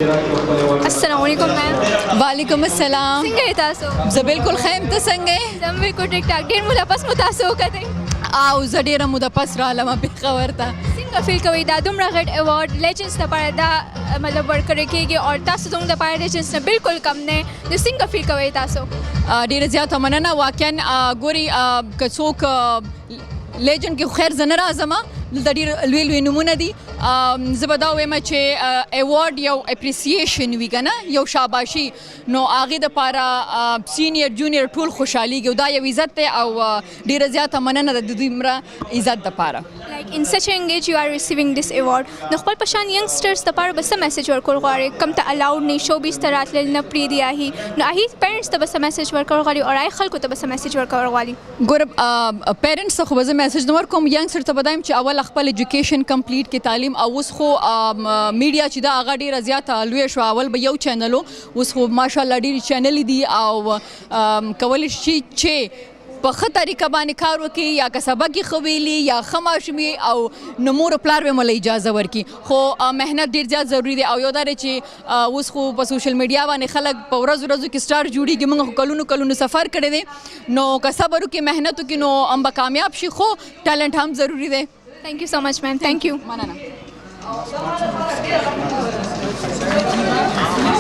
अस्सलाम वालेकुम मैम। वालेकुम अस्सलाम। څنګه تاسو؟ زه بالکل خیم ته څنګه زم بالکل ټیک ټاک ډیر مولا پس متاسو کته او زه ډیره موده پس رالم پېښور ته. څنګه فیل کوي دا دومره غټ ایوارډ لیجنډز لپاره دا مطلب ورکړی کېږي او تاسو زموږ د لپاره لیجنډز نه بالکل کم نه نو څنګه فیل کوي تاسو؟ ډیره زیاته مننه. واقعا ګوري که څوک لیجنډ کې خیر زه نه راځم، دلته ډېر لوی لوی نومونه دي. زه به دا وایم چې ایوارډ یو اپریسیشن وي که نه، یو شاباشي، نو هغې دپاره سینیر جونیر ټول خوشحالېږي او دا یو عزت دی او ډېره زیاته مننه ده د دومره عزت دپاره. Like in such a age you are receiving this award. نو خپل په شان ینګسټرز دپاره به څه میسج ورکول غواړئ؟ کم ته الاؤډ نه شوبیز ته راتلل نه پرېږدي هغې، نو هغې پیرنټس ته به څه میسج ورکول غواړي او هغې خلکو ته به څه میسج ورکول غواړي؟ ګوره پیرنټس ته خو به زه میسج نه ورکوم، ینګسټر ته به دا یم چې اول خپل ایجوکیشن کمپلیټ کړي، تعلیم. او اوس خو میډیا چې دا هغه ډېره زیاته لویه شوه. اول به یو چینل و، اوس خو ماشاءالله ډېرې چینلې دي او کولی شي چې په ښه طریقه باندې کار وکړي، یا که سبق یې ښه ویلي یا ښه ماشوم او نو مور او پلار به مله اجازه ورکړي. خو محنت ډېر زیات ضروري دی. او یو دا دی چې اوس خو په سوشل میډیا باندې خلک په ورځو ورځو کې سټار جوړېږي. موږ خو کلونو سفر کړی دی، نو که صبر وکړي محنت وکړي نو هم به کامیاب شي. خو ټالنټ هم ضروري دی. Thank you so much ma'am. Thank you. مننه.